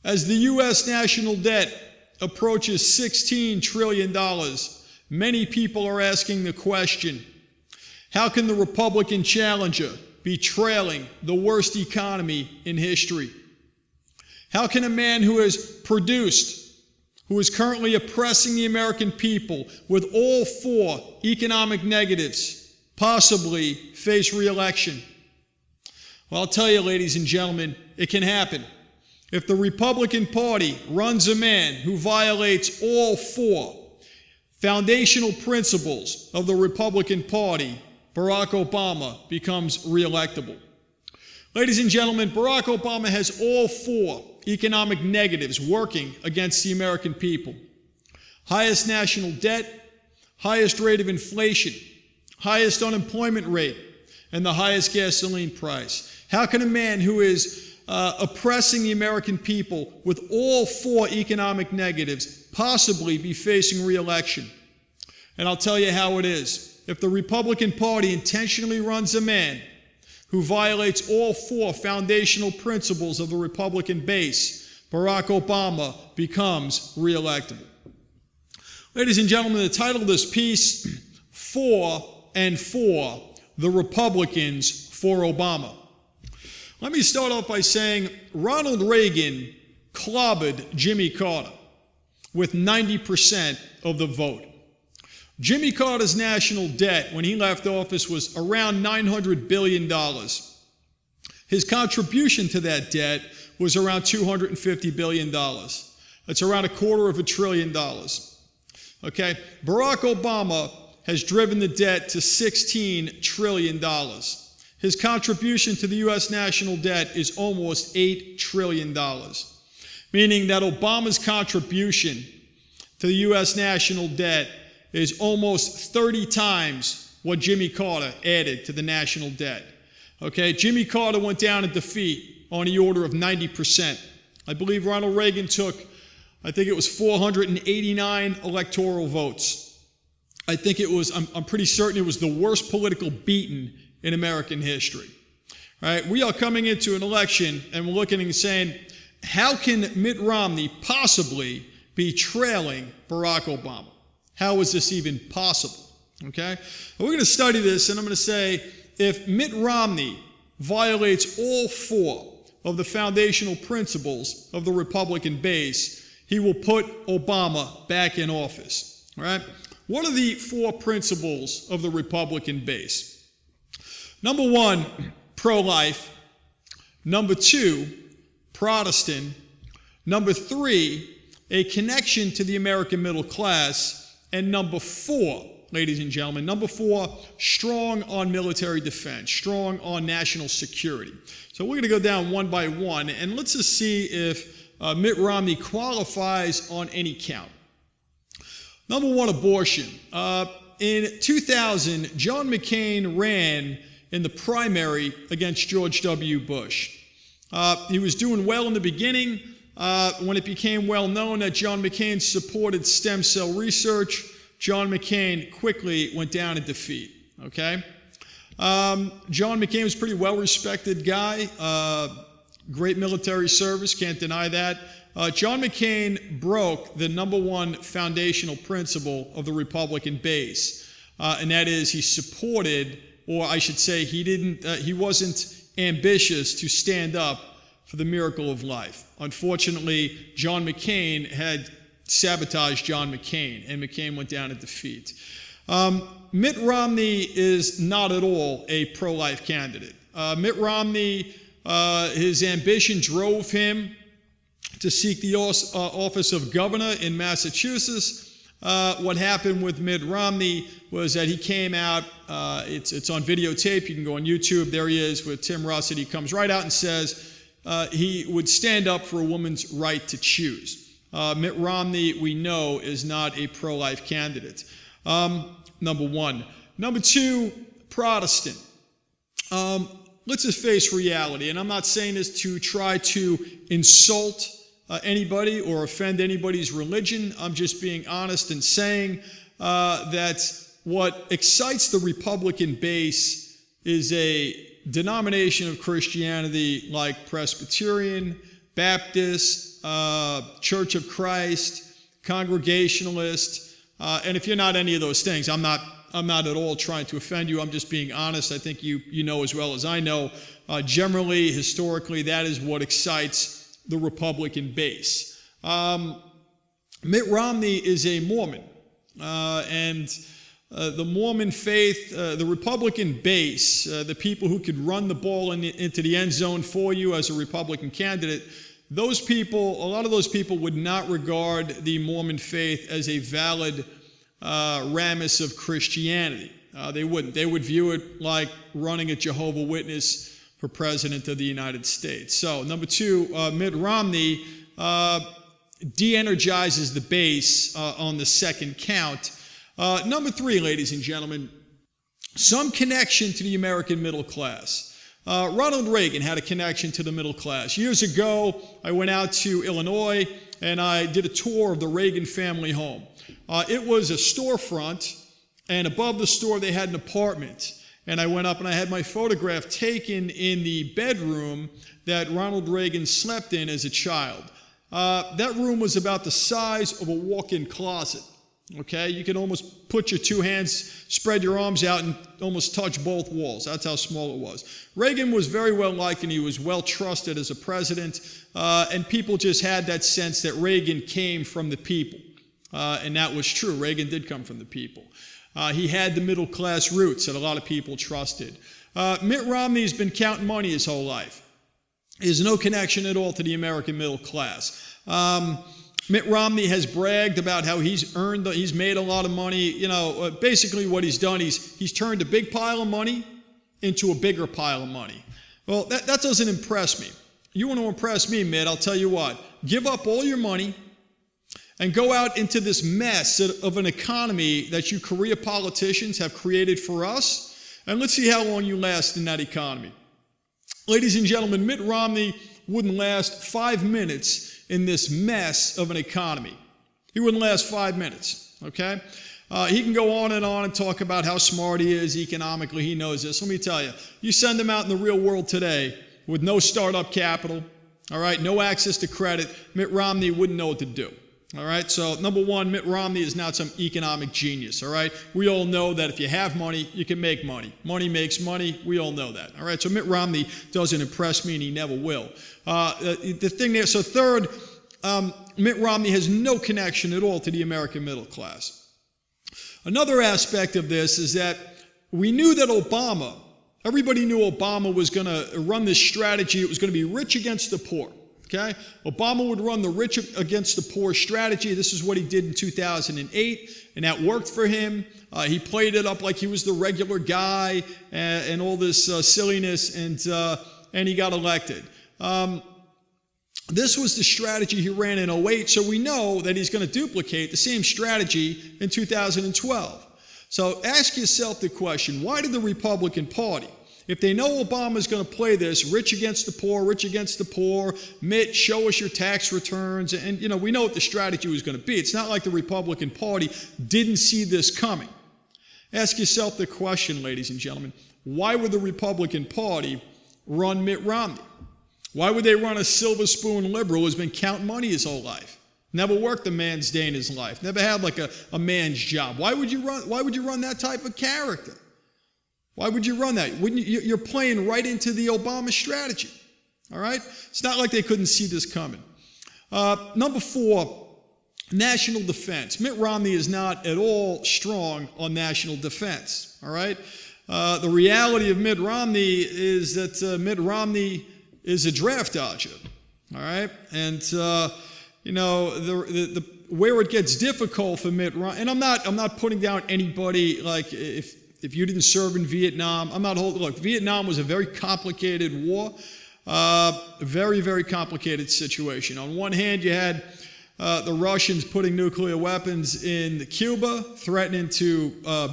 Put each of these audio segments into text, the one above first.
As the U.S. national debt approaches $16 trillion, many people are asking the question, how can the Republican challenger be trailing the worst economy in history? How can a man who is currently oppressing the American people with all 4 economic negatives, possibly face re-election? Well, I'll tell you, ladies and gentlemen, it can happen. If the Republican Party runs a man who violates all 4 foundational principles of the Republican Party, Barack Obama becomes re-electable. Ladies and gentlemen, Barack Obama has all 4 economic negatives working against the American people. Highest national debt, highest rate of inflation, highest unemployment rate, and the highest gasoline price. How can a man who is oppressing the American people with all 4 economic negatives possibly be facing re-election? And I'll tell you how it is. If the Republican Party intentionally runs a man who violates all 4 foundational principles of the Republican base, Barack Obama becomes re-electable. Ladies and gentlemen, the title of this piece, 4 and 4, the Republicans for Obama. Let me start off by saying Ronald Reagan clobbered Jimmy Carter with 90% of the vote. Jimmy Carter's national debt when he left office was around $900 billion. His contribution to that debt was around $250 billion. That's around $250 billion. Okay, Barack Obama has driven the debt to $16 trillion. His contribution to the U.S. national debt is almost $8 trillion, meaning that Obama's contribution to the U.S. national debt is almost 30 times what Jimmy Carter added to the national debt. Okay, Jimmy Carter went down in defeat on the order of 90%. I believe Ronald Reagan took, I think it was 489 electoral votes. I think it was, I'm pretty certain it was the worst political beating in American history. All right, we are coming into an election and we're looking and saying, how can Mitt Romney possibly be trailing Barack Obama? How is this even possible? Okay, we're going to study this, and I'm going to say if Mitt Romney violates all 4 of the foundational principles of the Republican base, he will put Obama back in office. All right, what are the 4 principles of the Republican base? Number 1, pro-life. Number 2, Protestant. Number 3, a connection to the American middle class. And number 4, ladies and gentlemen, number 4, strong on military defense, strong on national security. So we're going to go down one by one, and let's just see if Mitt Romney qualifies on any count. Number 1, abortion. In 2000, John McCain ran in the primary against George W. Bush. He was doing well in the beginning. When it became well known that John McCain supported stem cell research, John McCain quickly went down in defeat. Okay? John McCain was a pretty well-respected guy, great military service, can't deny that. John McCain broke the number 1 foundational principle of the Republican base, and that is he supported, or I should say he wasn't ambitious to stand up for the miracle of life. Unfortunately, John McCain had sabotaged John McCain, and McCain went down in defeat. Mitt Romney is not at all a pro-life candidate. Mitt Romney, his ambition drove him to seek the office of governor in Massachusetts. What happened with Mitt Romney was that he came out, it's on videotape, you can go on YouTube, there he is with Tim Russert. He comes right out and says he would stand up for a woman's right to choose. Mitt Romney, we know, is not a pro-life candidate. Number 1. Number 2, Protestant. Let's just face reality, and I'm not saying this to try to insult anybody or offend anybody's religion. I'm just being honest and saying that what excites the Republican base is a denomination of Christianity like Presbyterian, Baptist, Church of Christ, Congregationalist, and if you're not any of those things, I'm not at all trying to offend you. I'm just being honest. I think you know as well as I know. Generally, historically, that is what excites the Republican base. Mitt Romney is a Mormon, and the Mormon faith, the Republican base, the people who could run the ball into the end zone for you as a Republican candidate, those people, a lot of those people would not regard the Mormon faith as a valid ramus of Christianity. They wouldn't. They would view it like running a Jehovah's Witness for president of the United States. So, number two, Mitt Romney de-energizes the base on the second count. Number three, ladies and gentlemen, some connection to the American middle class. Ronald Reagan had a connection to the middle class. Years ago, I went out to Illinois and I did a tour of the Reagan family home. It was a storefront, and above the store they had an apartment. And I went up and I had my photograph taken in the bedroom that Ronald Reagan slept in as a child. That room was about the size of a walk-in closet. Okay, you can almost put your two hands, spread your arms out, and almost touch both walls. That's how small it was. Reagan was very well liked, and he was well trusted as a president, and people just had that sense that Reagan came from the people, and that was true. Reagan did come from the people. He had the middle class roots that a lot of people trusted. Mitt Romney has been counting money his whole life. He has no connection at all to the American middle class. Mitt Romney has bragged about how he's made a lot of money. You know, basically what he's done, he's turned a big pile of money into a bigger pile of money. Well, that doesn't impress me. You want to impress me, Mitt, I'll tell you what. Give up all your money and go out into this mess of an economy that you career politicians have created for us, and let's see how long you last in that economy. Ladies and gentlemen, Mitt Romney wouldn't last 5 minutes in this mess of an economy. He wouldn't last 5 minutes, okay? He can go on and talk about how smart he is economically. He knows this. Let me tell you, you send him out in the real world today with no startup capital, all right, no access to credit, Mitt Romney wouldn't know what to do. All right, so number one, Mitt Romney is not some economic genius, all right? We all know that if you have money, you can make money. Money makes money. We all know that, all right? So Mitt Romney doesn't impress me, and he never will. The thing there, so third, Mitt Romney has no connection at all to the American middle class. Another aspect of this is that we knew that everybody knew Obama was going to run this strategy. It was going to be rich against the poor. Okay? Obama would run the rich against the poor strategy. This is what he did in 2008, and that worked for him. He played it up like he was the regular guy and all this silliness, and he got elected. This was the strategy he ran in 2008, so we know that he's going to duplicate the same strategy in 2012. So ask yourself the question, why did the Republican Party, if they know Obama's going to play this, rich against the poor, Mitt, show us your tax returns, and, you know, we know what the strategy was going to be. It's not like the Republican Party didn't see this coming. Ask yourself the question, ladies and gentlemen, why would the Republican Party run Mitt Romney? Why would they run a silver spoon liberal who's been counting money his whole life? Never worked a man's day in his life. Never had like a man's job. Why would you run that type of character? Why would you run that? You're playing right into the Obama strategy, all right? It's not like they couldn't see this coming. Number four, national defense. Mitt Romney is not at all strong on national defense, all right? The reality of Mitt Romney is that Mitt Romney is a draft dodger, all right? And, you know, the where it gets difficult for Mitt Romney, and I'm not putting down anybody, like if you didn't serve in Vietnam, look, Vietnam was a very complicated war, very, very complicated situation. On one hand, you had the Russians putting nuclear weapons in Cuba, threatening to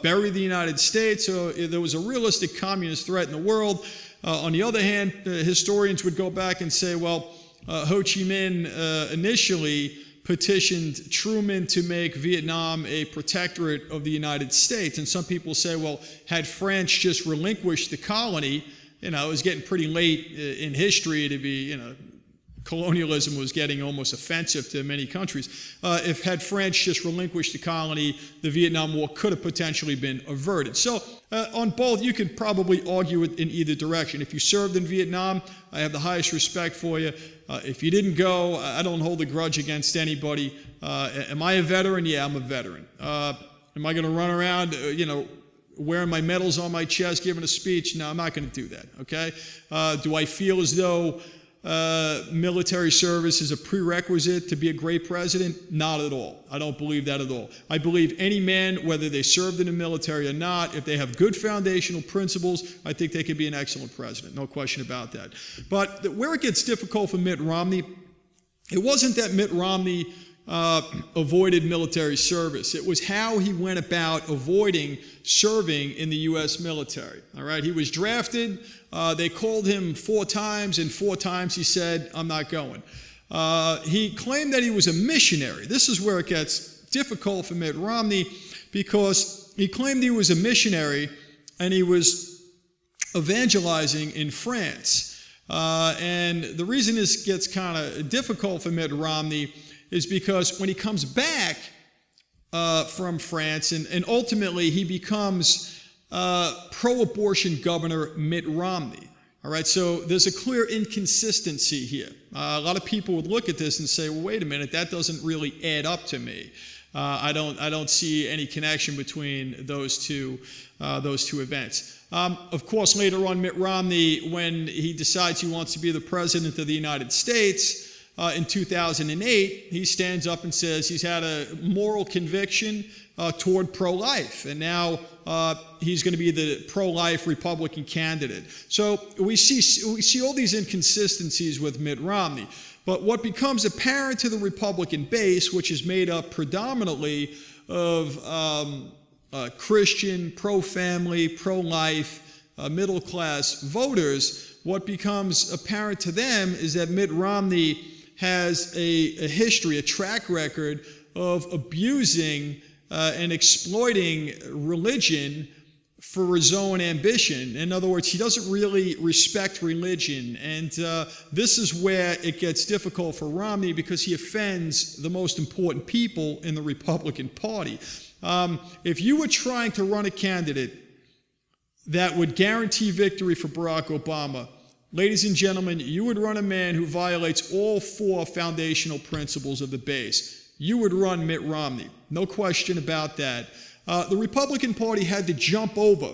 bury the United States, so there was a realistic communist threat in the world. On the other hand, historians would go back and say, well, Ho Chi Minh initially petitioned Truman to make Vietnam a protectorate of the United States. And some people say, well, had France just relinquished the colony, you know, it was getting pretty late in history to be, you know, colonialism was getting almost offensive to many countries. Had France just relinquished the colony, the Vietnam War could have potentially been averted. So on both, you could probably argue it in either direction. If you served in Vietnam, I have the highest respect for you. If you didn't go, I don't hold a grudge against anybody. Am I a veteran? Yeah, I'm a veteran. Am I going to run around, wearing my medals on my chest, giving a speech? No, I'm not going to do that, okay? Do I feel as though military service is a prerequisite to be a great president? Not at all. I don't believe that at all. I believe any man, whether they served in the military or not, if they have good foundational principles, I think they could be an excellent president. No question about that. But where it gets difficult for Mitt Romney, it wasn't that Mitt Romney avoided military service. It was how he went about avoiding serving in the U.S. military. All right, he was drafted. They called him 4 times, and 4 times he said, I'm not going. He claimed that he was a missionary. This is where it gets difficult for Mitt Romney, because he claimed he was a missionary and he was evangelizing in France. And the reason this gets kind of difficult for Mitt Romney is because when he comes back from France, and ultimately he becomes pro-abortion governor Mitt Romney. All right, so there's a clear inconsistency here. A lot of people would look at this and say, well, wait a minute, that doesn't really add up to me. I don't see any connection between those two events. Of course, later on, Mitt Romney, when he decides he wants to be the president of the United States, in 2008, he stands up and says he's had a moral conviction toward pro-life, and now he's going to be the pro-life Republican candidate. So we see all these inconsistencies with Mitt Romney. But what becomes apparent to the Republican base, which is made up predominantly of Christian, pro-family, pro-life, middle-class voters, what becomes apparent to them is that Mitt Romney has a history, a track record of abusing and exploiting religion for his own ambition. In other words, he doesn't really respect religion. And this is where it gets difficult for Romney, because he offends the most important people in the Republican Party. If you were trying to run a candidate that would guarantee victory for Barack Obama, ladies and gentlemen, you would run a man who violates all 4 foundational principles of the base. You would run Mitt Romney. No question about that. The Republican Party had to jump over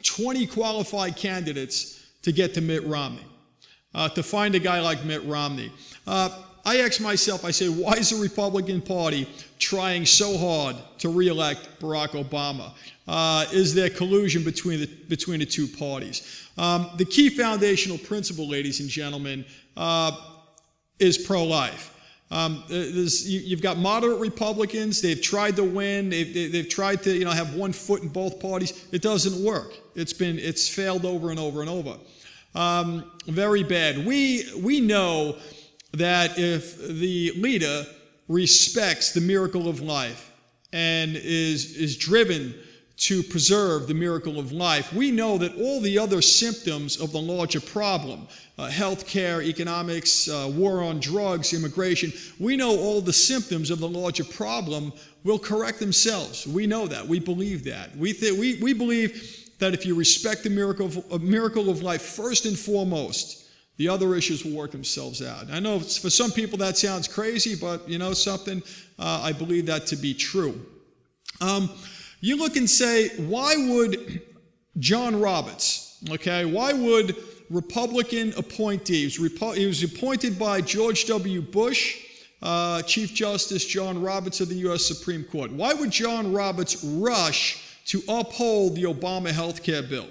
20 qualified candidates to get to Mitt Romney, to find a guy like Mitt Romney. I ask myself, I say, why is the Republican Party trying so hard to reelect Barack Obama? Is there collusion between the 2 parties? The key foundational principle, ladies and gentlemen, is pro-life. You've got moderate Republicans. They've tried to win. They've tried to have one foot in both parties. It doesn't work. It's failed over and over and over. Very bad. We know that if the leader respects the miracle of life and is driven to preserve the miracle of life, we know that all the other symptoms of the larger problem, healthcare, economics, war on drugs, immigration, we know all the symptoms of the larger problem will correct themselves. We know that. We believe that. We believe that if you respect the miracle of life first and foremost, the other issues will work themselves out. I know for some people that sounds crazy, but you know something? I believe that to be true. You look and say, why would John Roberts, why would Republican appointees, he was appointed by George W. Bush, Chief Justice John Roberts of the U.S. Supreme Court. Why would John Roberts rush to uphold the Obama health care bill?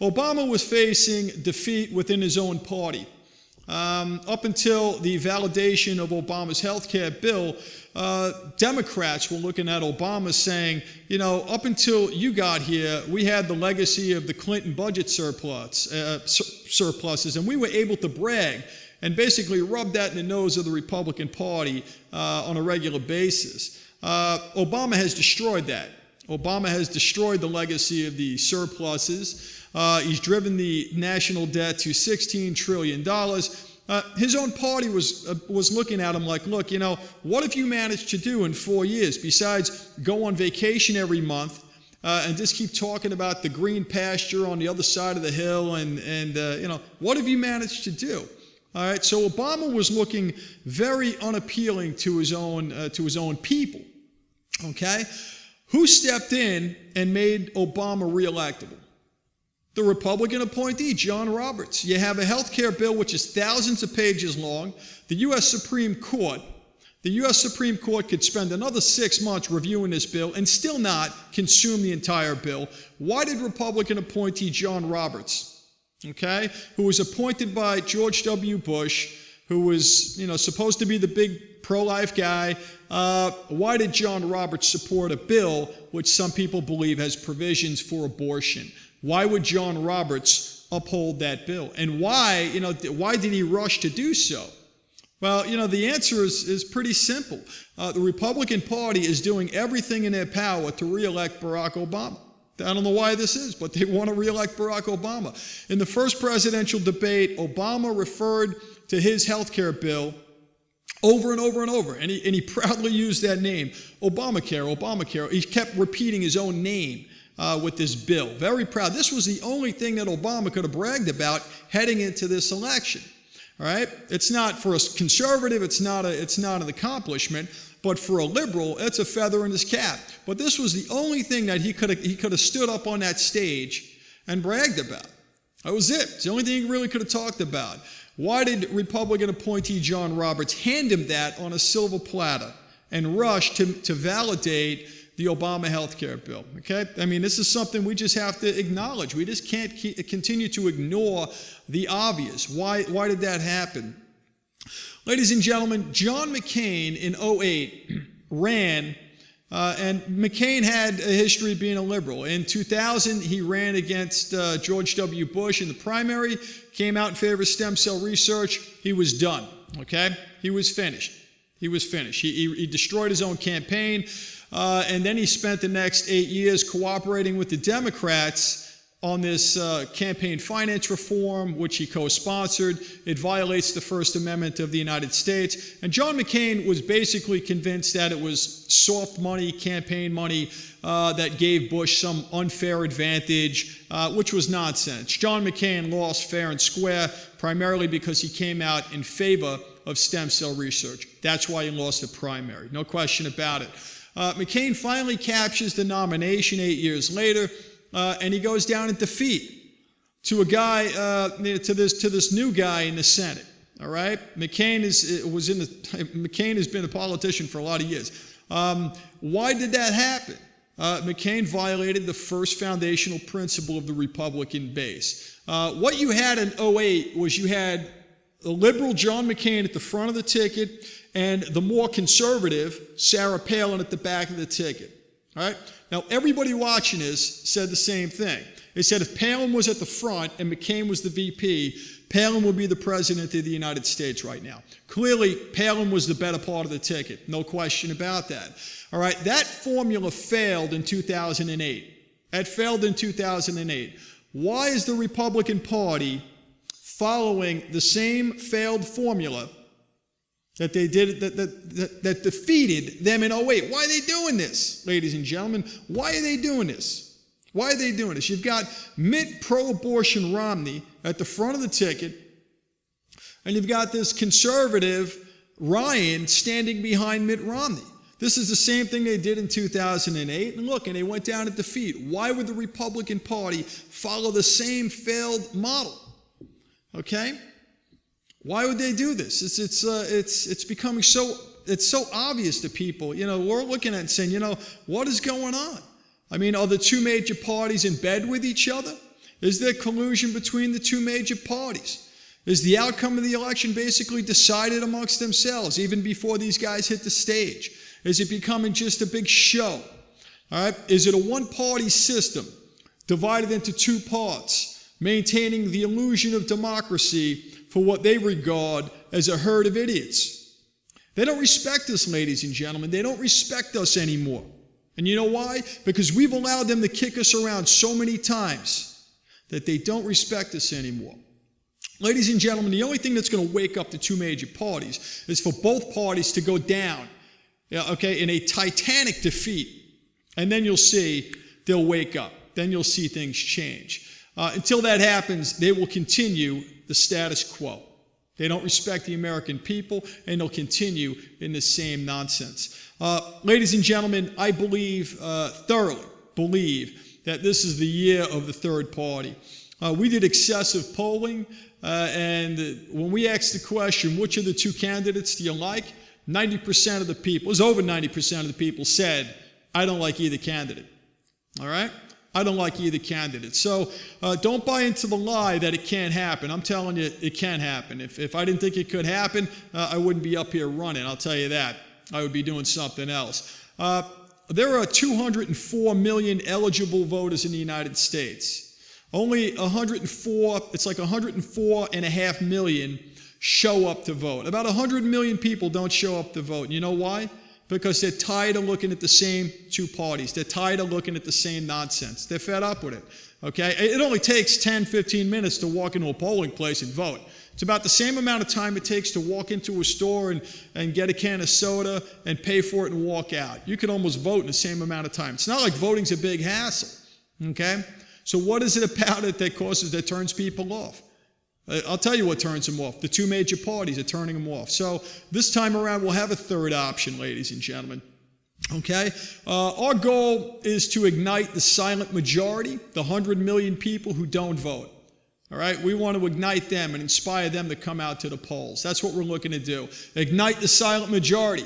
Obama was facing defeat within his own party. Up until the validation of Obama's health care bill, Democrats were looking at Obama saying, up until you got here, we had the legacy of the Clinton budget surpluses, and we were able to brag and basically rub that in the nose of the Republican Party on a regular basis. Obama has destroyed that. Obama has destroyed the legacy of the surpluses. He's driven the national debt to $16 trillion. his own party was looking at him like, look, what have you managed to do in 4 years besides go on vacation every month and just keep talking about the green pasture on the other side of the hill and what have you managed to do? All right, so Obama was looking very unappealing to his own people. Okay, who stepped in and made Obama reelectable? The Republican appointee, John Roberts. You have a health care bill which is thousands of pages long. The U.S. Supreme Court could spend another 6 months reviewing this bill and still not consume the entire bill. Why did Republican appointee John Roberts, okay, who was appointed by George W. Bush, who was, supposed to be the big pro-life guy, why did John Roberts support a bill which some people believe has provisions for abortion? Why would John Roberts uphold that bill? And why did he rush to do so? Well, the answer is pretty simple. The Republican Party is doing everything in their power to reelect Barack Obama. I don't know why this is, but they want to reelect Barack Obama. In the first presidential debate, Obama referred to his health care bill over and over and over, and he proudly used that name, Obamacare, Obamacare. He kept repeating his own name with this bill. Very proud. This was the only thing that Obama could have bragged about heading into this election. All right? It's not for a conservative, it's not an accomplishment, but for a liberal, it's a feather in his cap. But this was the only thing that he could have stood up on that stage and bragged about. That was it. It's the only thing he really could have talked about. Why did Republican appointee John Roberts hand him that on a silver platter and rush to validate the Obama health care bill? Okay? I mean, this is something we just have to acknowledge. We just can't continue to ignore the obvious. Why did that happen? Ladies and gentlemen, John McCain in 2008 ran, and McCain had a history of being a liberal. In 2000, he ran against George W. Bush in the primary, came out in favor of stem cell research. He was done, okay? He was finished. He was finished. He destroyed his own campaign, and then he spent the next 8 years cooperating with the Democrats on this campaign finance reform, which he co-sponsored. It violates the First Amendment of the United States. And John McCain was basically convinced that it was soft money, campaign money, that gave Bush some unfair advantage, which was nonsense. John McCain lost fair and square, primarily because he came out in favor of stem cell research. That's why he lost the primary. No question about it. McCain finally captures the nomination 8 years later, and he goes down in defeat to a guy, to this new guy in the Senate. All right, McCain has been a politician for a lot of years. Why did that happen? McCain violated the first foundational principle of the Republican base. What you had in 2008 was you had the liberal John McCain at the front of the ticket and the more conservative Sarah Palin at the back of the ticket. All right. Now, everybody watching this said the same thing. They said if Palin was at the front and McCain was the VP, Palin would be the president of the United States right now. Clearly, Palin was the better part of the ticket. No question about that. All right, that formula failed in 2008. That failed in 2008. Why is the Republican Party following the same failed formula that they did, that defeated them in 2008. Why are they doing this, ladies and gentlemen? Why are they doing this? Why are they doing this? You've got Mitt pro-abortion Romney at the front of the ticket, and you've got this conservative Ryan standing behind Mitt Romney. This is the same thing they did in 2008, and look, and they went down in defeat. Why would the Republican Party follow the same failed model? Okay? Why would they do this? It's becoming so obvious to people. We're looking at it and saying, what is going on? I mean, are the two major parties in bed with each other? Is there collusion between the two major parties? Is the outcome of the election basically decided amongst themselves even before these guys hit the stage? Is it becoming just a big show? All right? Is it a one-party system divided into two parts, maintaining the illusion of democracy for what they regard as a herd of idiots? They don't respect us, ladies and gentlemen. They don't respect us anymore. And you know why? Because we've allowed them to kick us around so many times that they don't respect us anymore. Ladies and gentlemen, the only thing that's going to wake up the two major parties is for both parties to go down, in a titanic defeat. And then you'll see they'll wake up. Then you'll see things change. Until that happens, they will continue the status quo. They don't respect the American people, and they'll continue in the same nonsense. Ladies and gentlemen, I thoroughly believe that this is the year of the third party. We did excessive polling, and when we asked the question, which of the two candidates do you like? 90% of the people, it was over 90% of the people said, I don't like either candidate. All right? I don't like either candidate. So don't buy into the lie that it can't happen. I'm telling you, it can happen. If I didn't think it could happen, I wouldn't be up here running. I'll tell you that. I would be doing something else. There are 204 million eligible voters in the United States. Only 104.5 million show up to vote. About 100 million people don't show up to vote. And you know why? Because they're tired of looking at the same two parties. They're tired of looking at the same nonsense. They're fed up with it. Okay? It only takes 10, 15 minutes to walk into a polling place and vote. It's about the same amount of time it takes to walk into a store and get a can of soda and pay for it and walk out. You could almost vote in the same amount of time. It's not like voting's a big hassle. Okay? So what is it about it that turns people off? I'll tell you what turns them off. The two major parties are turning them off. So this time around, we'll have a third option, ladies and gentlemen. Okay? Our goal is to ignite the silent majority, the 100 million people who don't vote. All right? We want to ignite them and inspire them to come out to the polls. That's what we're looking to do. Ignite the silent majority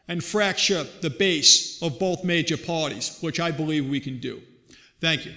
and fracture the base of both major parties, which I believe we can do. Thank you.